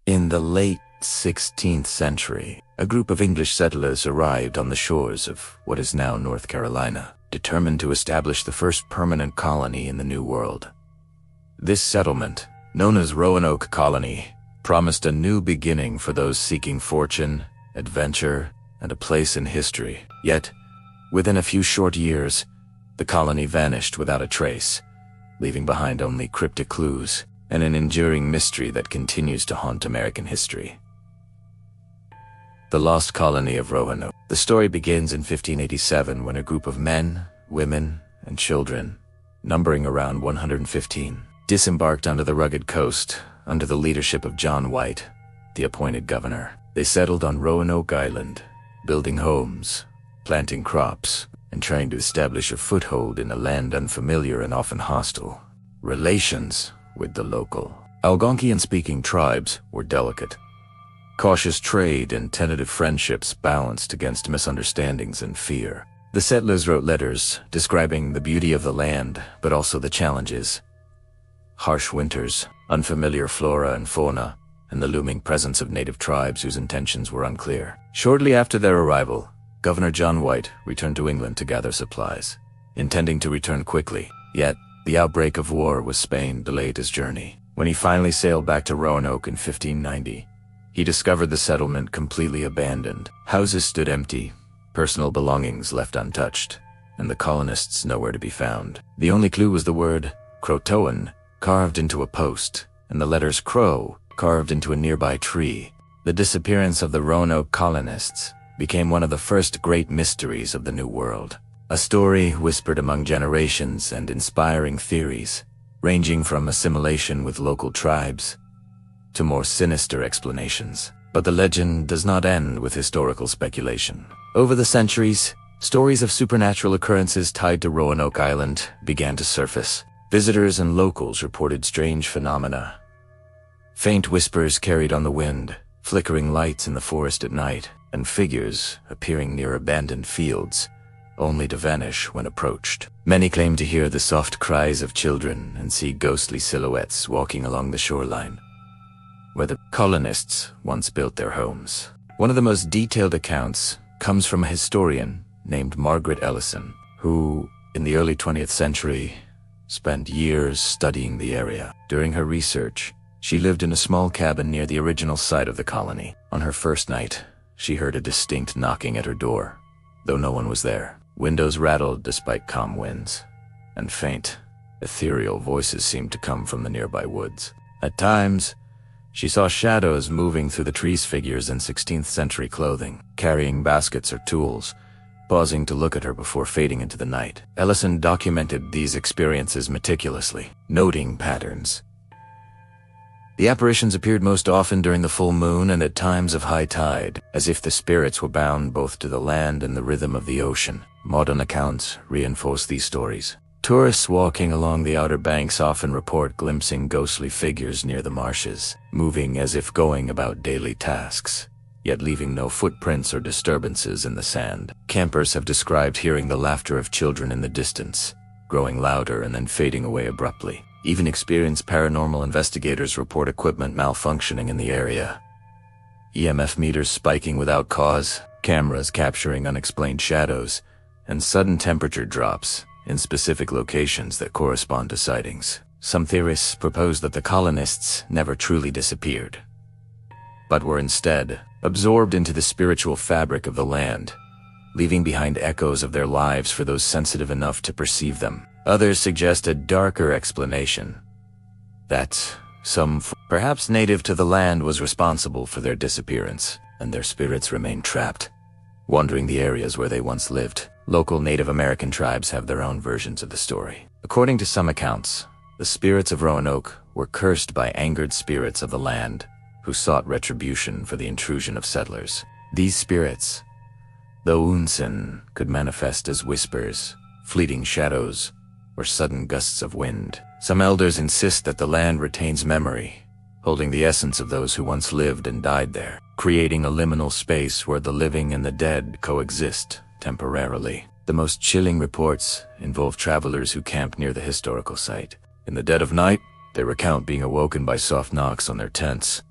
In the late 16th century, a group of English settlers arrived on the shores of what is now North Carolina, determined to establish the first permanent colony in the New World. This settlement, known as Roanoke Colony, promised a new beginning for those seeking fortune, adventure, and a place in history. Yet, within a few short years, the colony vanished without a trace, leaving behind only cryptic clues and an enduring mystery that continues to haunt American history. The Lost Colony of Roanoke. The story begins in 1587 when a group of men, women, and children, numbering around 115, disembarked onto the rugged coast under the leadership of John White, the appointed governor. They settled on Roanoke Island, building homes, planting crops, and trying to establish a foothold in a land unfamiliar and often hostile. Relations with the local Algonquian-speaking tribes were delicate. Cautious trade and tentative friendships balanced against misunderstandings and fear. The settlers wrote letters describing the beauty of the land, but also the challenges. Harsh winters, unfamiliar flora and fauna, and the looming presence of native tribes whose intentions were unclear. Shortly after their arrival, Governor John White returned to England to gather supplies, intending to return quickly. Yet, the outbreak of war with Spain delayed his journey. When he finally sailed back to Roanoke in 1590, he discovered the settlement completely abandoned. Houses stood empty, personal belongings left untouched, and the colonists nowhere to be found. The only clue was the word Croatoan carved into a post, and the letters Crow carved into a nearby tree. The disappearance of the Roanoke colonists became one of the first great mysteries of the New World. A story whispered among generations and inspiring theories, ranging from assimilation with local tribes to more sinister explanations. But the legend does not end with historical speculation. Over the centuries, stories of supernatural occurrences tied to Roanoke Island began to surface. Visitors and locals reported strange phenomena. Faint whispers carried on the wind, flickering lights in the forest at night, and figures appearing near abandoned fields, only to vanish when approached. Many claim to hear the soft cries of children and see ghostly silhouettes walking along the shoreline, where the colonists once built their homes. One of the most detailed accounts comes from a historian named Margaret Ellison, who, in the early 20th century, spent years studying the area. During her research, she lived in a small cabin near the original site of the colony. On her first night, she heard a distinct knocking at her door, though no one was there. Windows rattled despite calm winds, and faint, ethereal voices seemed to come from the nearby woods. At times, she saw shadows moving through the trees, figures in 16th century clothing, carrying baskets or tools, pausing to look at her before fading into the night. Ellison documented these experiences meticulously, noting patterns. The apparitions appeared most often during the full moon and at times of high tide, as if the spirits were bound both to the land and the rhythm of the ocean. Modern accounts reinforce these stories. Tourists walking along the outer banks often report glimpsing ghostly figures near the marshes, moving as if going about daily tasks, yet leaving no footprints or disturbances in the sand. Campers have described hearing the laughter of children in the distance, growing louder and then fading away abruptly. Even experienced paranormal investigators report equipment malfunctioning in the area. EMF meters spiking without cause, cameras capturing unexplained shadows, and sudden temperature drops in specific locations that correspond to sightings. Some theorists propose that the colonists never truly disappeared, but were instead absorbed into the spiritual fabric of the land, leaving behind echoes of their lives for those sensitive enough to perceive them. Others suggest a darker explanation, that some, perhaps native to the land, was responsible for their disappearance, and their spirits remain trapped, wandering the areas where they once lived. Local Native American tribes have their own versions of the story. According to some accounts, the spirits of Roanoke were cursed by angered spirits of the land, who sought retribution for the intrusion of settlers. These spirits, though unsin, could manifest as whispers, fleeting shadows, or sudden gusts of wind. Some elders insist that the land retains memory, holding the essence of those who once lived and died there, creating a liminal space where the living and the dead coexist temporarily. The most chilling reports involve travelers who camp near the historical site. In the dead of night, they recount being awoken by soft knocks on their tents,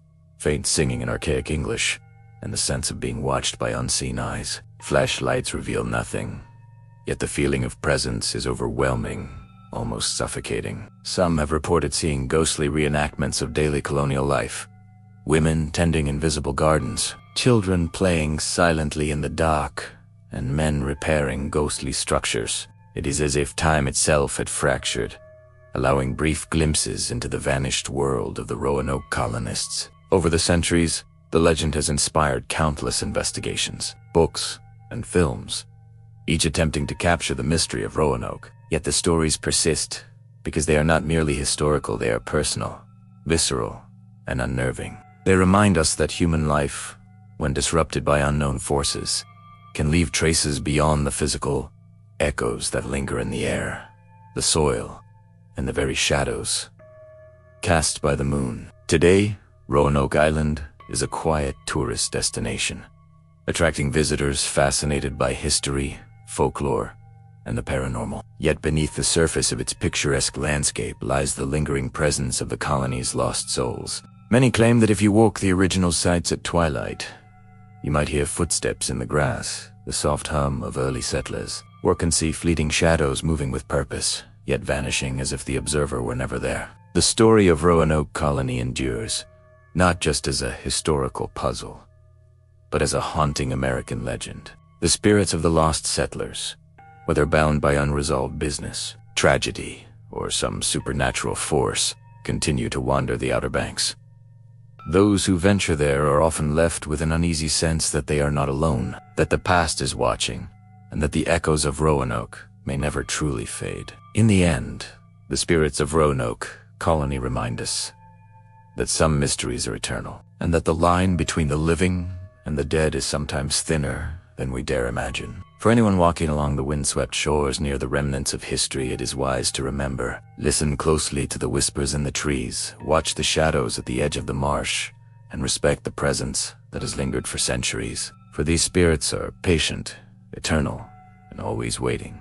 faint singing in archaic English, and the sense of being watched by unseen eyes. Flashlights reveal nothing, yet the feeling of presence is overwhelming, almost suffocating. Some have reported seeing ghostly reenactments of daily colonial life. Women tending invisible gardens, children playing silently in the dark, and men repairing ghostly structures. It is as if time itself had fractured, allowing brief glimpses into the vanished world of the Roanoke colonists. Over the centuries, the legend has inspired countless investigations, books, and films, each attempting to capture the mystery of Roanoke. Yet the stories persist because they are not merely historical, they are personal, visceral, and unnerving. They remind us that human life, when disrupted by unknown forces, can leave traces beyond the physical, echoes that linger in the air, the soil, and the very shadows cast by the moon. Today, Roanoke Island is a quiet tourist destination, attracting visitors fascinated by history, folklore, and the paranormal. Yet beneath the surface of its picturesque landscape lies the lingering presence of the colony's lost souls. Many claim that if you walk the original sites at twilight, you might hear footsteps in the grass, the soft hum of early settlers, or can see fleeting shadows moving with purpose, yet vanishing as if the observer were never there. The story of Roanoke Colony endures, not just as a historical puzzle, but as a haunting American legend. The spirits of the lost settlers, whether bound by unresolved business, tragedy, or some supernatural force, continue to wander the Outer Banks. Those who venture there are often left with an uneasy sense that they are not alone, that the past is watching, and that the echoes of Roanoke may never truly fade. In the end, the spirits of Roanoke Colony remind us that some mysteries are eternal, and that the line between the living and the dead is sometimes thinner than we dare imagine. For anyone walking along the windswept shores near the remnants of history, it is wise to remember: listen closely to the whispers in the trees, watch the shadows at the edge of the marsh, and respect the presence that has lingered for centuries. For these spirits are patient, eternal, and always waiting.